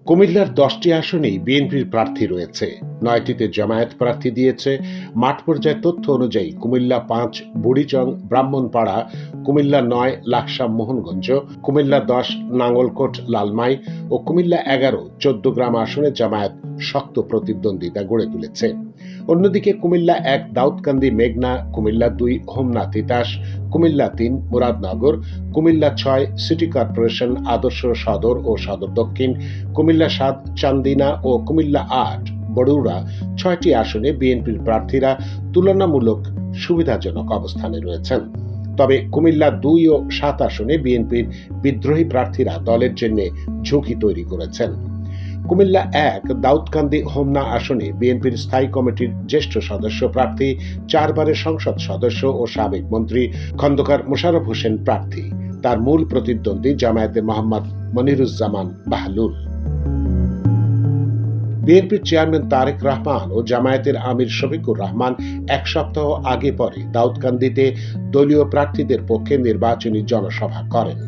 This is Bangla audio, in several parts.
কুমিল্লার 10টি আসনেই বিএনপির প্রার্থী রয়েছে, 9টিতে জামায়াত প্রার্থী দিয়েছে। মাঠ পর্যায়ে তথ্য অনুযায়ী কুমিল্লা 5 বুড়িচং ব্রাহ্মণপাড়া, কুমিল্লা 9 লাকসাম মোহনগঞ্জ, কুমিল্লা 10 নাঙ্গলকোট লালমাই ও কুমিল্লা 11 চৌদ্দগ্রাম আসনে জামায়াত শক্ত প্রতিদ্বন্দ্বিতা গড়ে তুলেছে। অন্যদিকে কুমিল্লা 1 দাউদকান্দি মেঘনা, কুমিল্লা 2 হোমনা তিতাস, কুমিল্লা 3 মুরাদনগর, কুমিল্লা 6 সিটি কর্পোরেশন আদর্শ সদর ও সদর দক্ষিণ, কুমিল্লা 7 চান্দিনা ও কুমিল্লা 8 বড়ুড়া 6টি আসনে বিএনপির প্রার্থীরা তুলনামূলক সুবিধাজনক অবস্থানে রয়েছেন। তবে কুমিল্লা 2 ও 7 আসনে বিএনপির বিদ্রোহী প্রার্থীরা দলের জন্য ঝুঁকি তৈরি করেছেন। কুমিল্লা 1 দাউদকান্দি হোমনা আসনে বিএনপির স্থায়ী কমিটির জ্যেষ্ঠ সদস্য প্রার্থী, 4 বারের সংসদ সদস্য ও সাবেক মন্ত্রী খন্দকার মোশাররফ হোসেন প্রার্থী। তার মূল প্রতিদ্বন্দ্বী জামায়াতের মোহাম্মদ মনিরুজ্জামান বাহলুল। বিএনপির চেয়ারম্যান তারেক রহমান ও জামায়াতের আমির শফিকুর রহমান এক সপ্তাহ আগে পরে দাউদকান্দিতে দলীয় প্রার্থীদের পক্ষে নির্বাচনী জনসভা করেন।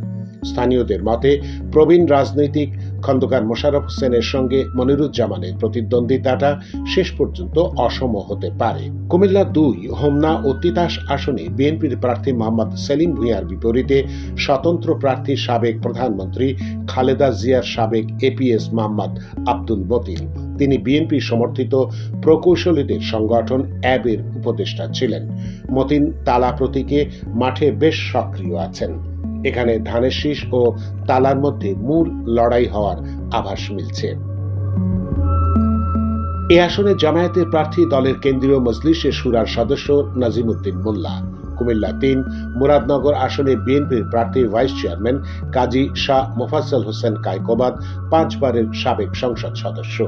স্থানীয়দের মতে প্রবীণ রাজনৈতিক খন্দকার মোশাররফ হোসেনের সঙ্গে মনিরুজ্জামানের প্রতিদ্বন্দ্বিতাটা শেষ পর্যন্ত অসম হতে পারে। কুমিল্লা 2 হোমনা ও তিতাস আসনে বিএনপির প্রার্থী মোহাম্মদ সেলিম ভূঁইয়ার বিপরীতে স্বতন্ত্র প্রার্থী সাবেক প্রধানমন্ত্রী খালেদা জিয়ার সাবেক এপিএস মোহাম্মদ আব্দুল মতিন। তিনি বিএনপি সমর্থিত প্রকৌশলীদের সংগঠন অ্যাবের উপদেষ্টা ছিলেন। মতিন তালা প্রতীকে মাঠে বেশ সক্রিয় আছেন। এখানে ধানের শীষ ও তালার মধ্যে মূল লড়াই হওয়ার আভাস মিলছে। এ আসনে জামায়াতের প্রার্থী দলের কেন্দ্রীয় মজলিসে শুরার সদস্য নাজিমউদ্দিন মোল্লা। কুমিল্লা 3 মুরাদনগর আসনে বিএনপির প্রার্থী ভাইস চেয়ারম্যান কাজী শাহ মোফাজ্জল হোসেন কায়কোবাদ, 5 বারের সাবেক সংসদ সদস্য।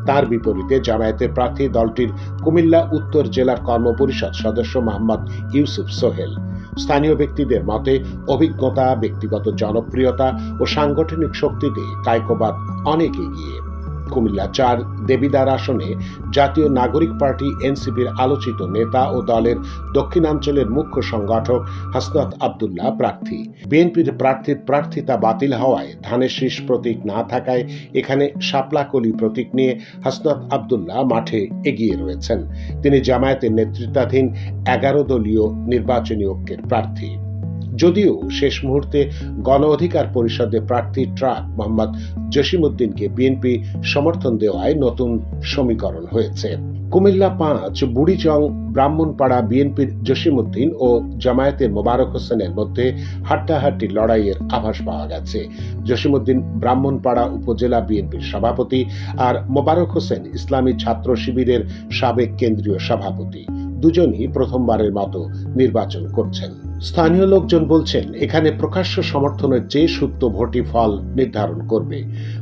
তার বিপরীতে জামায়াতের প্রার্থী দলটির কুমিল্লা উত্তর জেলার কর্মপরিষদ সদস্য মোহাম্মদ ইউসুফ সোহেল। স্থানীয় ব্যক্তিদের মতে অভিজ্ঞতা, ব্যক্তিগত জনপ্রিয়তা ও সাংগঠনিক শক্তিতে কায়কোবাদ অনেক এগিয়ে। কুমিল্লা 4 দেবিদার আসনে জাতীয় নাগরিক পার্টি এনসিপির আলোচিত নেতা ও দলের দক্ষিণাঞ্চলের মুখ্য সংগঠক হাসনাত আব্দুল্লাহ প্রার্থী। বিএনপির প্রার্থীর প্রার্থিতা বাতিল হওয়ায় ধানের শীষ প্রতীক না থাকায় এখানে শাপলাকলি প্রতীক নিয়ে হাসনাত আব্দুল্লাহ মাঠে এগিয়ে রয়েছেন। তিনি জামায়াতের নেতৃত্বাধীন 11 দলীয় নির্বাচনী ঐক্যের প্রার্থী। যদিও শেষ মুহূর্তে গণ অধিকার পরিষদে প্রার্থী ট্রাক মোহাম্মদ জসিমউদ্দিনকে বিএনপি সমর্থন দেওয়ায় নতুন সমীকরণ হয়েছে। কুমিল্লা 5 বুড়িচং ব্রাহ্মণপাড়া বিএনপির জসিমউদ্দিন ও জামায়াতের মোবারক হোসেনের মধ্যে হাড্ডাহাড্ডি লড়াইয়ের আভাস পাওয়া গেছে। জসিমউদ্দিন ব্রাহ্মণপাড়া উপজেলা বিএনপির সভাপতি আর মোবারক হোসেন ইসলামী ছাত্র শিবিরের সাবেক কেন্দ্রীয় সভাপতি। দুজনই প্রথমবারের মতো নির্বাচন করছেন। স্থানীয় লোকজন বলছেন, এখানে প্রকাশ্য সমর্থনের চেয়ে সুপ্ত ভোটই ফল নির্ধারণ করবে।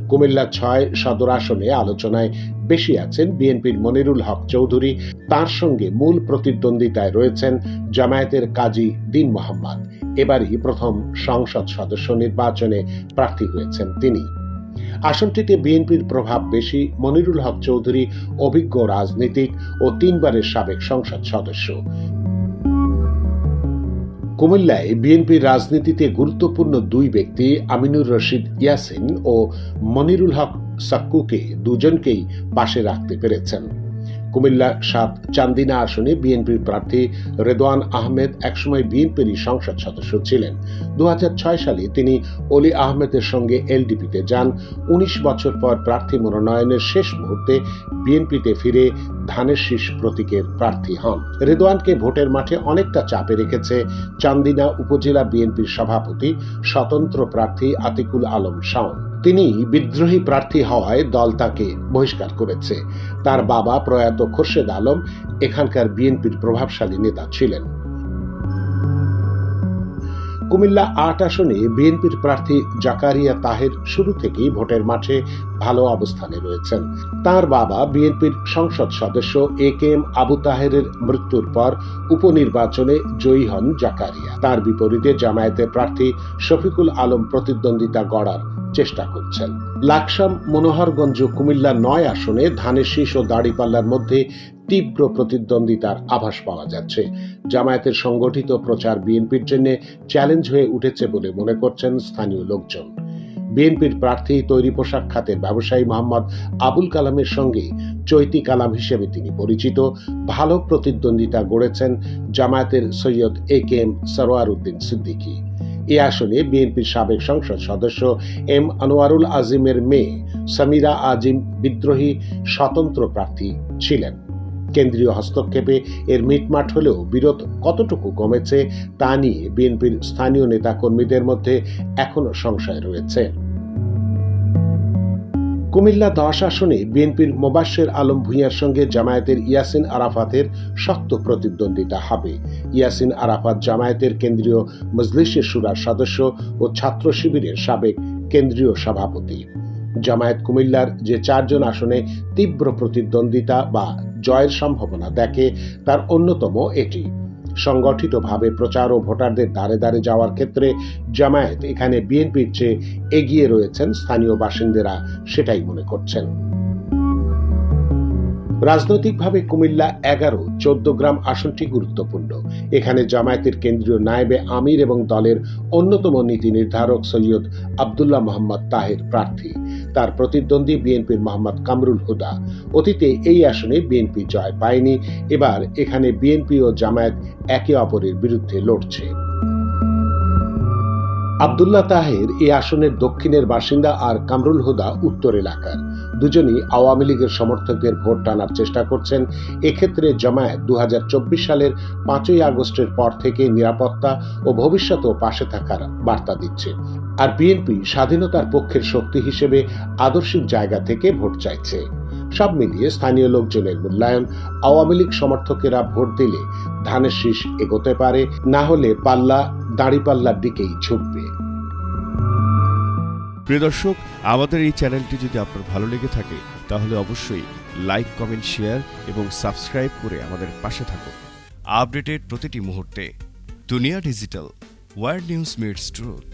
কুমিল্লা 6 সদর আসনে আলোচনায় বেশি আছেন বিএনপির মনিরুল হক চৌধুরী। তার সঙ্গে মূল প্রতিদ্বন্দ্বিতায় রয়েছেন জামায়াতের কাজী দীন মোহাম্মদ। এবারই প্রথম সংসদ সদস্য নির্বাচনে প্রার্থী হয়েছেন তিনি। আসনটিতে বিএনপির প্রভাব বেশি। মনিরুল হক চৌধুরী অভিজ্ঞ রাজনীতিক ও 3 বারের সাবেক সংসদ সদস্য। কুমিল্লায় বিএনপির রাজনীতিতে গুরুত্বপূর্ণ 2 ব্যক্তি আমিনুর রশিদ ইয়াসিন ও মনিরুল হক সাক্কুকে দুজনকেই পাশে রাখতে পেরেছেন। কুমিল্লা 7 চান্দিনা আসনে বিএনপির প্রার্থী রেদওয়ান আহমেদ একসময় বিএনপির সংসদ সদস্য ছিলেন। 2006 সালে তিনি অলি আহমেদের সঙ্গে এলডিপিতে যান। 19 বছর পর প্রার্থী মনোনয়নের শেষ মুহূর্তে বিএনপিতে ফিরে ধানের শীষ প্রতীকের প্রার্থী হন। রেদওয়ানকে ভোটের মাঠে অনেকটা চাপে রেখেছে চান্দিনা উপজেলা বিএনপির সভাপতি স্বতন্ত্র প্রার্থী আতিকুল আলম শাওন। তিনি বিদ্রোহী প্রার্থী হওয়ায় দল তাকে বহিষ্কার করেছে। তার বাবা প্রয়াত খোরশেদ আলম এখানকার বিএনপির প্রভাবশালী নেতা ছিলেন। কুমিল্লা 8 আসনে বিএনপির প্রার্থী জাকারিয়া তাহের শুরু থেকেই ভোটের মাঠে ভালো অবস্থানে রয়েছেন। তার বাবা বিএনপির সংসদ সদস্য একেএম আবু তাহেরের মৃত্যুর পর উপনির্বাচনে জয়ী হন জাকারিয়া। তার বিপরীতে জামায়াতের প্রার্থী শফিকুল আলম প্রতিদ্বন্দ্বিতা গড়ার চেষ্টা করছেন। লাকসাম মনোহরগঞ্জ কুমিল্লা 9 আসনে ধানের শীষ ও দাড়িপাল্লার মধ্যে তীব্র প্রতিদ্বন্দ্বিতার আভাস পাওয়া যাচ্ছে। জামায়াতের সংগঠিত প্রচার বিএনপির জন্য চ্যালেঞ্জ হয়ে উঠেছে বলে মনে করছেন স্থানীয় লোকজন। বিএনপির প্রার্থী তৈরি পোশাক খাতের ব্যবসায়ী মোহাম্মদ আবুল কালামের সঙ্গে চৈতি কালাম হিসেবে তিনি পরিচিত। ভালো প্রতিদ্বন্দ্বিতা গড়েছেন জামায়াতের সৈয়দ এ.কে.এম. সরওয়ার উদ্দিন সিদ্দিকী। এ আসনে বিএনপির সাবেক সংসদ সদস্য এম আনোয়ারুল আজিমের মেয়ে সামিরা আজিম বিদ্রোহী স্বতন্ত্র প্রার্থী ছিলেন। কেন্দ্রীয় হস্তক্ষেপে এর মিটমাট হলেও বিরোধ কতটুকু কমেছে তা নিয়ে বিএনপির স্থানীয় নেতাকর্মীদের মধ্যে এখনো সংশয় রয়েছে। কুমিল্লা 10 আসনে বিএনপির মোবাশ্বের আলম ভূঁইয়ার সঙ্গে জামায়াতের ইয়াসিন আরাফাতের শক্ত প্রতিদ্বন্দ্বিতা হবে। ইয়াসিন আরাফাত জামায়াতের কেন্দ্রীয় মজলিসে শুরার সদস্য ও ছাত্র শিবিরের সাবেক কেন্দ্রীয় সভাপতি। জামায়াত কুমিল্লার যে 4 জন আসনে তীব্র প্রতিদ্বন্দ্বিতা বা জয়ের সম্ভাবনা দেখে তার অন্যতম এটি। সংগঠিতভাবে প্রচার ও ভোটারদের দ্বারে দ্বারে যাওয়ার ক্ষেত্রে জামায়াত এখানে বিএনপির চেয়ে এগিয়ে রয়েছেন স্থানীয় বাসিন্দারা সেটাই মনে করছেন। রাজনৈতিকভাবে কুমিল্লা 11-14 গ্রাম আসনটি গুরুত্বপূর্ণ। এখানে জামায়াতের কেন্দ্রীয় নায়েবে আমির এবং দলের অন্যতম নীতি নির্ধারক সৈয়দ আব্দুল্লাহ মোহাম্মদ তাহের প্রার্থী। তার প্রতিদ্বন্দ্বী বিএনপির মোহাম্মদ কামরুল হুদা। অতীতে এই আসনে বিএনপি জয় পায়নি, এবার এখানে বিএনপি ও জামায়াত একে অপরের বিরুদ্ধে লড়ছে। আব্দুল্লাহ তাহের এই আসনের দক্ষিণের বাসিন্দা আর কামরুল হুদা উত্তর এলাকার। দুজনই আওয়ামী লীগের সমর্থকদের ভোট টানার চেষ্টা করছেন। এক্ষেত্রে জামায়াত 2024 সালের 5ই আগস্টের পর থেকে নিরাপত্তা ও ভবিষ্যতেও পাশে থাকার বার্তা দিচ্ছে, আর বিএনপি স্বাধীনতার পক্ষের শক্তি হিসেবে আদর্শিক জায়গা থেকে ভোট চাইছে। সব মিলিয়ে স্থানীয় লোকজনের মূল্যায়ন, আওয়ামী লীগ সমর্থকেরা ভোট দিলে ধানের শীষ এগোতে পারে, না হলে পাল্লা দাঁড়িপাল্লার দিকেই ঝুঁকবে। প্রিয় দর্শক, আমাদের এই চ্যানেলটি যদি আপনার ভালো লেগে থাকে তাহলে অবশ্যই লাইক, কমেন্ট, শেয়ার এবং সাবস্ক্রাইব করে আমাদের পাশে থাকুন। আপডেটেড প্রতিটি মুহূর্তে দুনিয়া digital, world news meets truth.